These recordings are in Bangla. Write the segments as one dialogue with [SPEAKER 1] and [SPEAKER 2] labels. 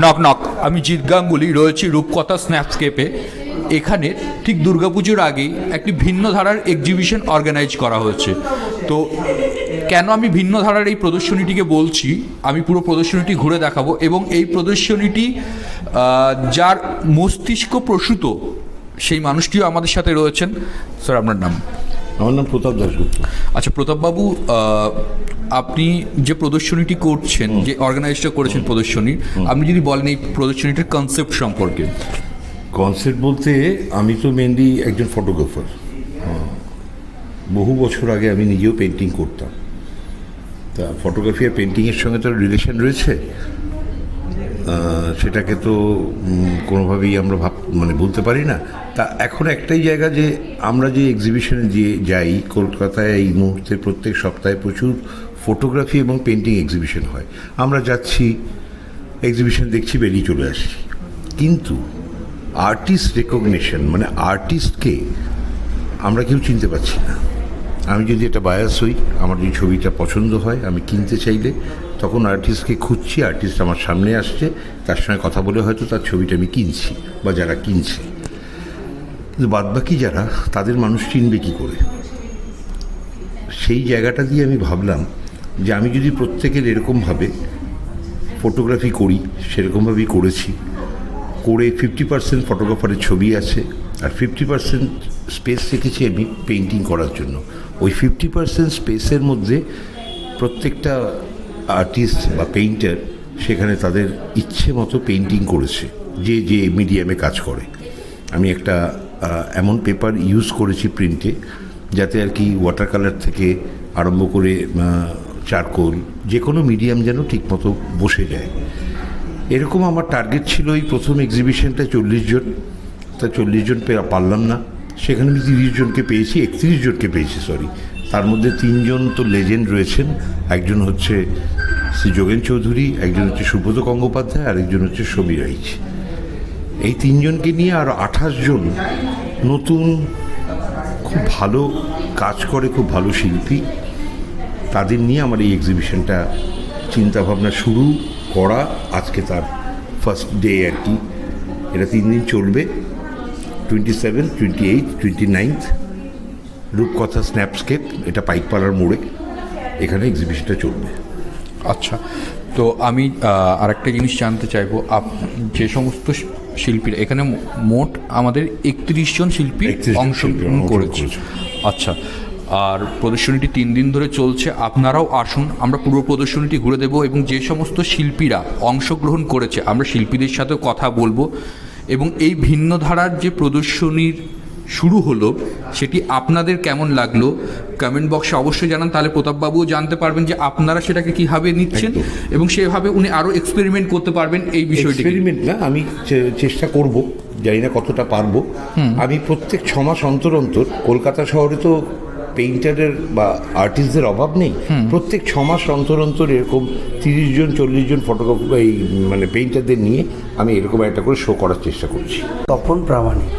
[SPEAKER 1] Knock knock. আমি জিৎ গাঙ্গুলি, রয়েছি রূপকথা স্ন্যাপস্কেপে। এখানে ঠিক দুর্গাপুজোর আগেই একটি ভিন্ন ধারার এক্সিবিশন অর্গানাইজ করা হয়েছে। তো কেন আমি ভিন্ন ধারার এই প্রদর্শনীটিকে বলছি, আমি পুরো প্রদর্শনীটি ঘুরে দেখাবো এবং এই প্রদর্শনীটি যার মস্তিষ্ক প্রসূত সেই মানুষটিও আমাদের সাথে রয়েছেন। স্যার, আপনার নাম?
[SPEAKER 2] আমার নাম প্রতাপ দাশগুপ্ত।
[SPEAKER 1] আচ্ছা প্রতাপবাবু, আপনি যে প্রদর্শনীটি করছেন, যে অর্গানাইজটা করেছেন প্রদর্শনী, আপনি যদি বলেন এই প্রদর্শনীটির কনসেপ্ট সম্পর্কে।
[SPEAKER 2] কনসেপ্ট বলতে আমি তো মেনলি একজন ফটোগ্রাফার। বহু বছর আগে আমি নিজেও পেন্টিং করতাম। তা ফটোগ্রাফি আর পেন্টিংয়ের সঙ্গে তো রিলেশন রয়েছে, সেটাকে তো কোনোভাবেই আমরা বলতে পারি না। তা এখন একটাই জায়গা যে আমরা যে এক্সিবিশনে যে যাই, কলকাতায় এই মুহূর্তে প্রত্যেক সপ্তাহে প্রচুর ফটোগ্রাফি এবং পেন্টিং এক্সিবিশন হয়। আমরা যাচ্ছি, এক্সিবিশন দেখছি, বেরিয়ে চলে আসছি। কিন্তু আর্টিস্ট রেকগনিশন, মানে আর্টিস্টকে আমরা কেউ চিনতে পারছি না। আমি যদি একটা বায়াস হই, আমার যদি ছবিটা পছন্দ হয়, আমি কিনতে চাইলে তখন আর্টিস্টকে খুঁজছি, আর্টিস্ট আমার সামনে আসছে, তার সঙ্গে কথা বলে হয়তো তার ছবিটা আমি কিনছি বা যারা কিনছে। কিন্তু বাদবাকি যারা, তাদের মানুষ চিনবে কী করে? সেই জায়গাটা দিয়ে আমি ভাবলাম যে আমি যদি প্রত্যেকের এরকমভাবে ফটোগ্রাফি করি, সেরকমভাবেই করেছি, করে 50% ফটোগ্রাফারের ছবি আছে আর 50% স্পেস রেখেছি আমি পেন্টিং করার জন্য। ওই 50% স্পেসের মধ্যে প্রত্যেকটা আর্টিস্ট বা পেইন্টার সেখানে তাদের ইচ্ছে মতো পেন্টিং করেছে, যে যে মিডিয়ামে কাজ করে। আমি একটা এমন পেপার ইউজ করেছি প্রিন্টে, যাতে আর কি ওয়াটার কালার থেকে আরম্ভ করে চারকোল, যে কোনো মিডিয়াম যেন ঠিকমতো বসে যায়। এরকম আমার টার্গেট ছিল এই প্রথম এক্সিবিশনটা 40 জন। তা 40 জন পারলাম না, সেখানে আমি 30 জনকে পেয়েছি, 31 জনকে পেয়েছি, সরি। তার মধ্যে 3 জন তো লেজেন্ড রয়েছেন। একজন হচ্ছে শ্রী যোগেন চৌধুরী, একজন হচ্ছে সুব্রত গঙ্গোপাধ্যায়, আর একজন হচ্ছে সমীর রাইচ। এই 3 জনকে নিয়ে আরও 28 জন নতুন, খুব ভালো কাজ করে, খুব ভালো শিল্পী, তাদের নিয়ে আমার এই এক্সিবিশনটা চিন্তাভাবনা শুরু করা। আজকে তার ফার্স্ট ডে আর কি। এটা 3 দিন চলবে, 27, 28, 29 রূপকথা স্ন্যাপস্কেপ, এটা পাইকপাড়ার মোড়ে, এখানে এক্সিবিশনটা চলবে।
[SPEAKER 1] আচ্ছা, তো আমি আরেকটা জিনিস জানতে চাইবো, যে সমস্ত শিল্পীরা এখানে, মোট আমাদের 31 জন শিল্পী অংশগ্রহণ করেছে। আচ্ছা, আর প্রদর্শনীটি 3 দিন ধরে চলছে। আপনারাও আসুন, আমরা পুরো প্রদর্শনীটি ঘুরে দেব এবং যে সমস্ত শিল্পীরা অংশগ্রহণ করেছে আমরা শিল্পীদের সাথেও কথা বলবো। এবং এই ভিন্ন ধারার যে প্রদর্শনীর শুরু হলো, সেটি আপনাদের কেমন লাগলো কমেন্ট বক্সে অবশ্যই জানান। তাহলে প্রতাপবাবুও জানতে পারবেন যে আপনারা সেটাকে কীভাবে নিচ্ছেন এবং সেভাবে উনি আরও এক্সপেরিমেন্ট করতে পারবেন এই বিষয়টি।
[SPEAKER 2] এক্সপেরিমেন্ট না, আমি চেষ্টা করব, জানি না কতটা পারবো। আমি প্রত্যেক 6 মাস অন্তর অন্তর, কলকাতা শহরে তো পেইন্টারের বা আর্টিস্টদের অভাব নেই, প্রত্যেক 6 মাস অন্তর অন্তর এরকম 30 জন 40 জন ফটোগ্রাফার, এই পেইন্টারদের নিয়ে আমি এরকম একটা করে শো করার চেষ্টা করছি।
[SPEAKER 3] তপন প্রামাণিক।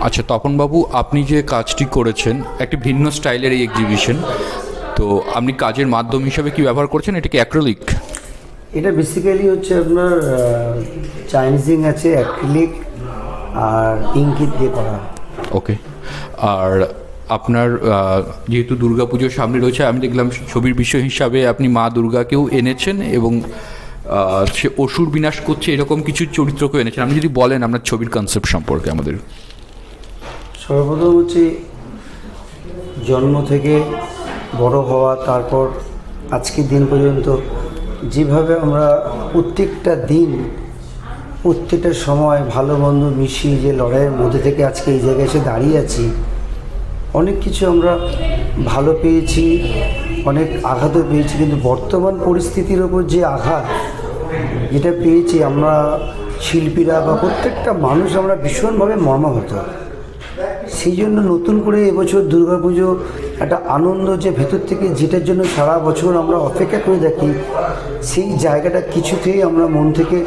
[SPEAKER 1] আচ্ছা তপনবাবু, আপনি যে কাজটি করেছেন একটি ভিন্ন স্টাইলের এই এক্সিবিশন, তো আপনি কাজের মাধ্যম হিসাবে কি ব্যবহার করছেন? এটা কি অ্যাক্রিলিক?
[SPEAKER 3] এটা বেসিক্যালি হচ্ছে আপনার চাইনিজিং আছে, অ্যাক্রিলিক আর ইঙ্কিট দিয়ে করা।
[SPEAKER 1] ওকে। আর আপনার যেহেতু দুর্গাপুজোর সামনে রয়েছে, আমি দেখলাম ছবির বিষয় হিসাবে আপনি মা দুর্গাকেও এনেছেন এবং সে অসুর বিনাশ করছে এরকম কিছু চরিত্রকেও এনেছেন। আপনি যদি বলেন আপনার ছবির কনসেপ্ট সম্পর্কে আমাদের।
[SPEAKER 3] সর্বপ্রথম হচ্ছে জন্ম থেকে বড় হওয়া, তারপর আজকের দিন পর্যন্ত যেভাবে আমরা প্রত্যেকটা দিন, প্রত্যেকটা সময় ভালো মন্দ মিশিয়ে যে লড়াইয়ের মধ্যে থেকে আজকে এই জায়গায় এসে দাঁড়িয়ে আছি, অনেক কিছু আমরা ভালো পেয়েছি, অনেক আঘাতও পেয়েছি, কিন্তু বর্তমান পরিস্থিতির ওপর যে আঘাত যেটা পেয়েছি আমরা শিল্পীরা বা প্রত্যেকটা মানুষ, আমরা ভীষণভাবে মর্মাহত। সেই জন্য নতুন করে এবছর দুর্গাপুজো একটা আনন্দ, যে ভেতর থেকে যেটার জন্য সারা বছর আমরা অপেক্ষা করে থাকি, সেই জায়গাটা কিছুতেই আমরা মন থেকে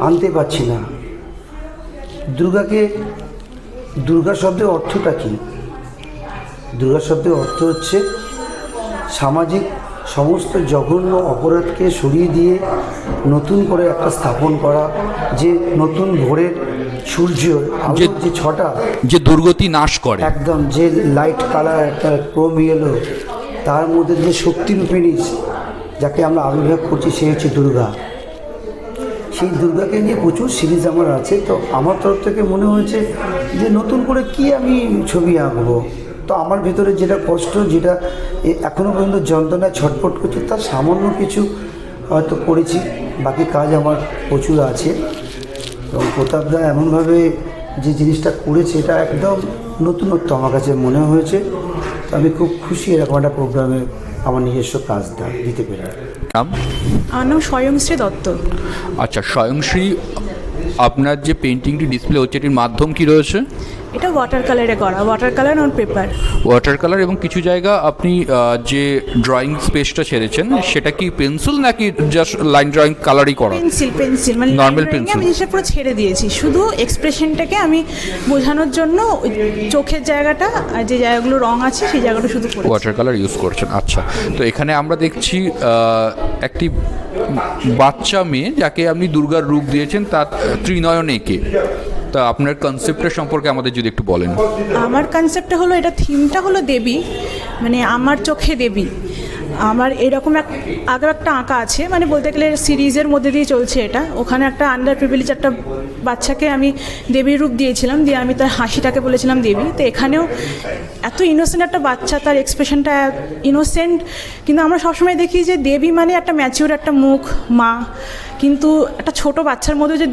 [SPEAKER 3] আনতে পারছি না। দুর্গা শব্দের অর্থটা কী? দুর্গা শব্দের অর্থ হচ্ছে সামাজিক সমস্ত জঘন্য অপরাধকে সরিয়ে দিয়ে নতুন করে একটা স্থাপন করা, যে নতুন ভোরের সূর্যের আলোর যে ছটা,
[SPEAKER 1] যে দুর্গতি নাশ করে,
[SPEAKER 3] একদম যে লাইট কালার একটা ক্রোম ইয়েলো, তার মধ্যে যে শক্তিরূপিণী যাকে আমরা আবির্ভাব করছি সে হচ্ছে দুর্গা। সেই দুর্গাকে নিয়ে প্রচুর সিরিজ আমার আছে। তো আমার তরফ থেকে মনে হয়েছে যে নতুন করে কি আমি ছবি আঁকবো। তো আমার ভেতরে যেটা কষ্ট, যেটা এখনও পর্যন্ত যন্ত্রণায় ছটফট করছে, তার সামান্য কিছু হয়তো করেছি, বাকি কাজ আমার প্রচুর আছে। এবং প্রতাপদা এমনভাবে যে জিনিসটা করেছে এটা একদম নতুনত্ব আমার কাছে মনে হয়েছে। তো আমি খুব খুশি এরকম একটা প্রোগ্রামে আমার নিজস্ব কাজ দিতে পেরে।
[SPEAKER 1] নাম?
[SPEAKER 4] আমার নাম স্বয়ংশ্রী দত্ত।
[SPEAKER 1] আচ্ছা, স্বয়ংশ্রী, আপনার যে পেন্টিংটি ডিসপ্লে হচ্ছে এটির মাধ্যম কি রয়েছে?
[SPEAKER 4] এটা ওয়াটার কালারে করা, water colour on paper.
[SPEAKER 1] Water colour, এবং কিছু জায়গা আপনি যে ড্রয়িং স্পেসটা ছেড়েছেন সেটা কি পেন্সিল নাকি জাস্ট লাইন ড্রয়িং কালারই করা?
[SPEAKER 4] পেন্সিল মানে
[SPEAKER 1] নর্মাল
[SPEAKER 4] line drawing
[SPEAKER 1] পেন্সিল।
[SPEAKER 4] আমি জিনিসটা পুরো ছেড়ে দিয়েছি, শুধু এক্সপ্রেশনটাকে আমি বোঝানোর জন্য ওই চোখের জায়গাটা আর যে জায়গাগুলো রং আছে সেই জায়গাটা শুধু করেছি।
[SPEAKER 1] ওয়াটার কালার ইউজ করছেন। আচ্ছা, তো এখানে আমরা দেখছি একটি বাচ্চা মেয়ে যাকে আপনি দুর্গার রূপ দিয়েছেন, তার ত্রিনয়ন এঁকে। তা আপনার কনসেপ্টের সম্পর্কে আমাদের যদি একটু বলেন।
[SPEAKER 4] আমার কনসেপ্টটা হলো, এটা থিমটা হলো দেবী, মানে আমার চোখে দেবী। আমার এরকম আগে একটা আঁকা আছে, মানে বলতে গেলে সিরিজের মধ্যে দিয়ে চলছে এটা। ওখানে একটা আন্ডার প্রিভিলেজ একটা বাচ্চাকে আমি দেবীর রূপ দিয়েছিলাম, দিয়ে আমি তার হাসিটাকে বলেছিলাম দেবী। তো এখানেও এত ইনোসেন্ট একটা বাচ্চা, তার এক্সপ্রেশনটা ইনোসেন্ট, কিন্তু আমরা সবসময় দেখি যে দেবী মানে একটা ম্যাচিউর একটা মুখ, মা, কিন্তু একটা ছোট বাচ্চার মধ্যে যে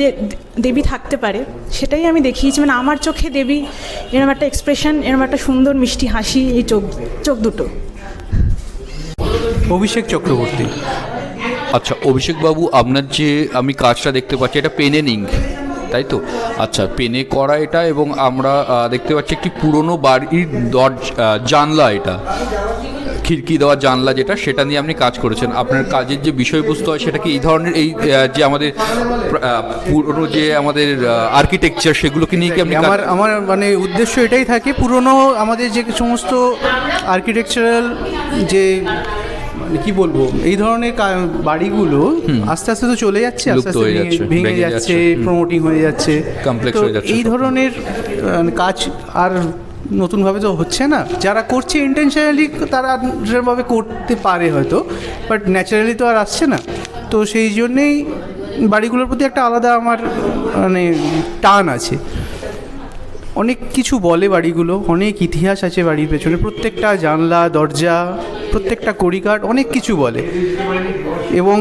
[SPEAKER 4] দেবী থাকতে পারে সেটাই আমি দেখিয়েছি। মানে আমার চোখে দেবী, এরকম একটা এক্সপ্রেশন, এরকম একটা সুন্দর মিষ্টি হাসি, এই চোখ দুটো।
[SPEAKER 5] অভিষেক চক্রবর্তী।
[SPEAKER 1] আচ্ছা, অভিষেক বাবু, আপনার যে আমি কাজটা দেখতে পাচ্ছি এটা পেন এন্ড ইঙ্ক, তাই তো? আচ্ছা, পেনে করা এটা, এবং আমরা দেখতে পাচ্ছি একটি পুরনো বাড়ির জানলা, এটা খিড়কি দেওয়া জানলা যেটা, সেটা নিয়ে আপনি কাজ করেছেন। আপনার কাজের যে বিষয়বস্তু হয় সেটা কি এই ধরনের, এই যে আমাদের পুরনো যে আমাদের আর্কিটেকচার সেগুলোকে নিয়ে কি আপনি
[SPEAKER 5] আমার মানে উদ্দেশ্য এটাই থাকে, পুরনো আমাদের যে সমস্ত আর্কিটেকচারাল যে মানে কি বলবো, এই ধরনের বাড়িগুলো আস্তে আস্তে তো চলে যাচ্ছে, আস্তে আস্তে ভেঙে যাচ্ছে, প্রমোটিং হয়ে যাচ্ছে,
[SPEAKER 1] কমপ্লেক্স হয়ে যাচ্ছে।
[SPEAKER 5] এই ধরনের কাজ আর নতুনভাবে তো হচ্ছে না। যারা করছে ইন্টেনশনালি তারা সেভাবে করতে পারে হয়তো, বাট ন্যাচারালি তো আর আসছে না। তো সেই জন্যেই বাড়িগুলোর প্রতি একটা আলাদা আমার মানে টান আছে। অনেক কিছু বলে বাড়িগুলো, অনেক ইতিহাস আছে বাড়ির পেছনে, প্রত্যেকটা জানলা দরজা, প্রত্যেকটা কড়িকাঠ অনেক কিছু বলে। এবং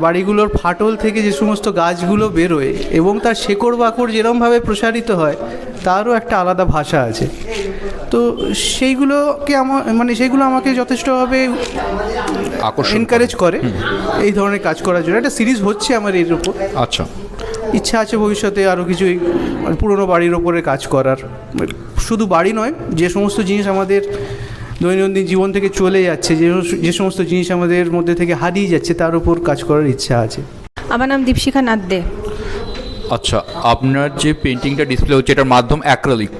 [SPEAKER 5] বাড়িগুলোর ফাটল থেকে যে সমস্ত গাছগুলো বেরোয় এবং তার শেকড় বাকড় যেরকমভাবে প্রসারিত হয়, তারও একটা আলাদা ভাষা আছে। তো সেইগুলোকে সেইগুলো আমাকে যথেষ্টভাবে এনকারেজ করে এই ধরনের কাজ করার জন্য। একটা সিরিজ হচ্ছে আমার এর উপর।
[SPEAKER 1] আচ্ছা,
[SPEAKER 5] ইচ্ছা আছে ভবিষ্যতে আরও কিছু পুরনো বাড়ির ওপরে কাজ করার। শুধু বাড়ি নয়, যে সমস্ত জিনিস আমাদের দৈনন্দিন জীবন থেকে চলে যাচ্ছে, যে সমস্ত জিনিস আমাদের মধ্যে থেকে হারিয়ে যাচ্ছে, তার উপর কাজ করার ইচ্ছা আছে।
[SPEAKER 6] আমার নাম দীপশিখা নাথ দে।
[SPEAKER 1] আচ্ছা, আপনার যে পেন্টিংটা ডিসপ্লে হচ্ছে এটার মাধ্যম অ্যাক্রিলিক।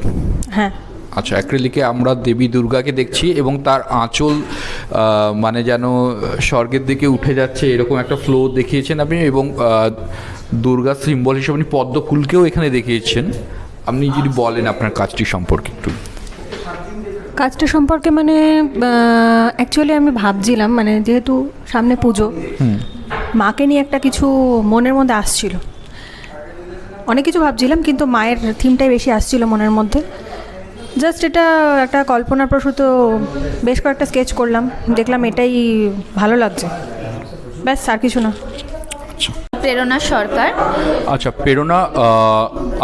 [SPEAKER 6] হ্যাঁ।
[SPEAKER 1] আচ্ছা, অ্যাক্রিলিকে আমরা দেবী দুর্গাকে দেখছি, এবং তার আঁচল মানে যেন স্বর্গের দিকে উঠে যাচ্ছে, এরকম একটা ফ্লো দেখিয়েছেন আপনি। এবং দুর্গা সিম্বল হিসেবে আপনি পদ্মফুলকেও এখানে দেখিয়েছেন। আপনি যদি বলেন আপনার কাজটি সম্পর্কে একটু।
[SPEAKER 6] কাজটা সম্পর্কে মানে অ্যাকচুয়ালি আমি ভাবছিলাম, মানে যেহেতু সামনে পুজো, মাকে নিয়ে একটা কিছু মনের মধ্যে আসছিল, অনেক কিছু ভাবছিলাম, কিন্তু মায়ের থিমটাই বেশি আসছিল মনের মধ্যে। জাস্ট এটা একটা কল্পনাপ্রসূত বেশ কয়েকটা স্কেচ করলাম, দেখলাম এটাই ভালো লাগছে, ব্যাস, আর কিছু না।
[SPEAKER 7] প্রেরণা সরকার।
[SPEAKER 1] আচ্ছা, প্রেরণা,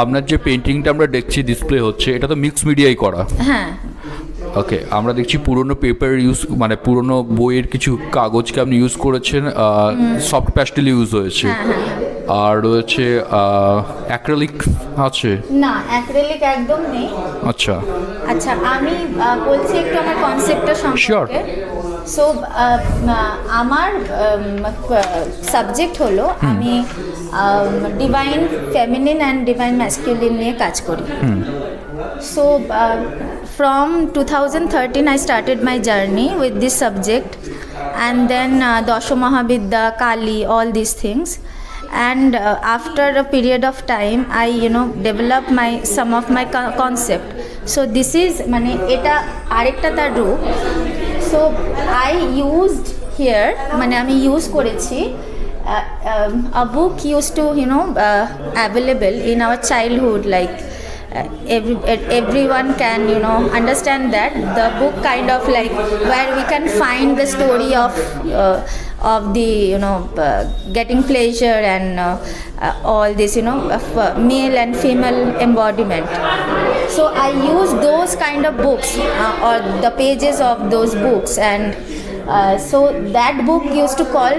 [SPEAKER 1] আপনার যে পেন্টিংটা আমরা দেখছি ডিসপ্লে হচ্ছে, এটা তো মিক্স মিডিয়ায় করা।
[SPEAKER 7] হ্যাঁ।
[SPEAKER 1] ওকে, আমরা দেখছি পুরনো পেপার ইউজ, মানে পুরনো বইয়ের কিছু কাগজকে আপনি ইউজ করেছেন, সফট প্যাস্টেল ইউজ হয়েছে, আর রয়েছে অ্যাক্রিলিক আছে
[SPEAKER 7] না, অ্যাক্রিলিক একদম নেই।
[SPEAKER 1] আচ্ছা
[SPEAKER 7] আচ্ছা, আমি বলছি একটু আমার কনসেপ্টটা সম্পর্কে। সো আমার সাবজেক্ট হলো, আমি divine feminine and divine masculine নিয়ে কাজ করি। So from 2013 I started my journey with this subject, and then Dasha Mahabidya, Kali, all these things. And after a period of time, I develop some of my concept. So this is মানে এটা আরেকটা তার রূপ. So I used here মানে আমি ইউজ করেছি a book used to available in our childhood, like everyone can understand that the book kind of like where we can find the story of the getting pleasure and all this male and female embodiment. So I use those kind of books or the pages of those books, and so that book used to call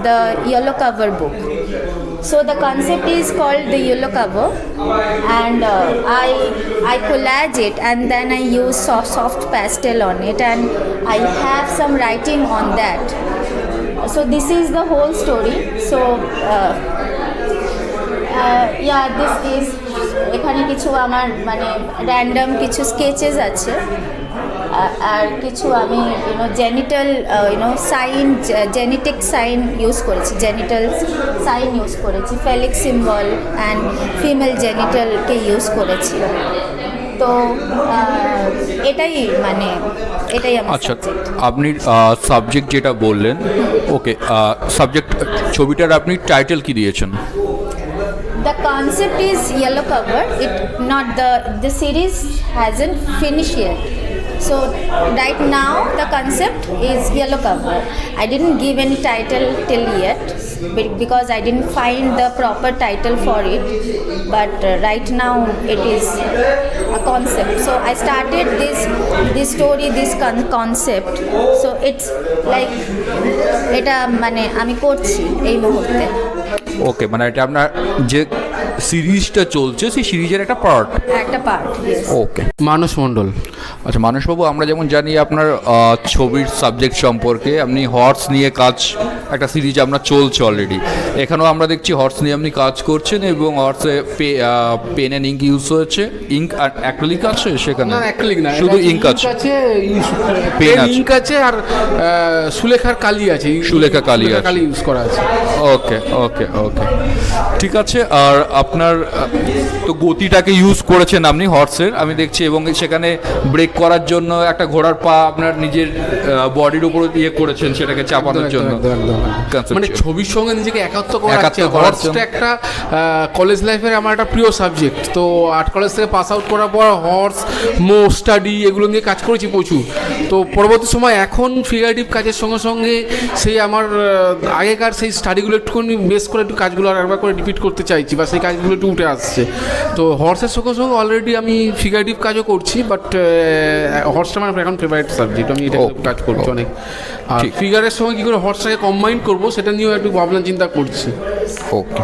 [SPEAKER 7] the yellow cover book. So the concept is called the yellow cover, and I collage it, and then I use soft pastel on it, and I have some writing on that. So this is the whole story. So yeah, this is এখানে কিছু আমার মানে র্যান্ডম কিছু স্কেচেস আছে, আর কিছু আমি genital sign, genetic sign use করেছি, জেনিটাল সাইন ইউজ করেছি, ফেলিক সিম্বল অ্যান্ড ফিমেল জেনিটালকে ইউজ করেছি। তো এটাই মানে এটাই আমার
[SPEAKER 1] আচ্ছা, আপনি সাবজেক্ট যেটা বললেন, ওকে, সাবজেক্ট ছবিটার আপনি টাইটেল কি দিয়েছেন?
[SPEAKER 7] The concept is yellow cover. The series hasn't finished yet. So right now the concept is yellow cover. I didn't give any title till yet because I didn't find the proper title for it. But right now it is a concept. So I started this story, this concept. So it's like এটা মানে আমি করছি এই মুহূর্তে।
[SPEAKER 1] ওকে, মানে এটা আপনার যে সিরিজটা চলছে সেই সিরিজের একটা পার্ট। ওকে,
[SPEAKER 8] মানস মণ্ডল।
[SPEAKER 1] আচ্ছা মানসবাবু, আমরা যেমন জানি আপনার ছবির সাবজেক্ট সম্পর্কে, আপনি হর্স নিয়ে কাজ, একটা সিরিজ আপনার চলছে অলরেডি, এখানেও আমরা দেখছি হর্স নিয়ে আপনি কাজ করছেন এবং হর্সে পেন অ্যান্ড ইঙ্ক ইউজ হয়েছে। ইঙ্ক আর অ্যাক্রিলিক আছে সেখানে?
[SPEAKER 8] না, অ্যাক্রিলিক না,
[SPEAKER 1] শুধু ইঙ্ক আছে,
[SPEAKER 8] পেন ইঙ্ক আছে, আর সুলেখার কালি আছে,
[SPEAKER 1] সুলেখা কালি আছে,
[SPEAKER 8] কালি ইউজ করা আছে।
[SPEAKER 1] ওকে ওকে ওকে, ঠিক আছে। আর আপনার তো গতিটাকে ইউজ করেছেন আপনি হর্সের, আমি দেখছি, এবং সেখানে ব্রেক করার জন্য একটা ঘোড়ার পা আপনার নিজের বডির উপর দিয়ে করেছেন, সেটাকে চাপানোর জন্য।
[SPEAKER 8] মানে ছবির সঙ্গে নিজেকে একাত্ম হর্সটা একটা কলেজ লাইফের আমার একটা প্রিয় সাবজেক্ট। তো আর্ট কলেজ থেকে পাস আউট করার পর হর্স, মো স্টাডি এগুলো নিয়ে কাজ করেছি প্রচুর। তো পরবর্তী সময় এখন ফিগারেটিভ কাজের সঙ্গে সঙ্গে সেই আমার আগেকার সেই স্টাডিগুলো একটুখানি বেস করে একটু কাজগুলো আর একবার করে রিপিট করতে চাইছি, বা সেই কাজগুলো একটু উঠে আসছে। তো হর্সের সঙ্গে সঙ্গে অলরেডি আমি ফিগারেটিভ কাজও করছি, বাট হর্সটা আমার এখন ফেভারিট সাবজেক্ট, আমি এটা কাজ করছি অনেক। আর ফিগারের সঙ্গে কী করে হর্সটাকে কম্বাইন করবো সেটা নিয়েও একটু ভাবনা চিন্তা করছি।
[SPEAKER 1] ওকে।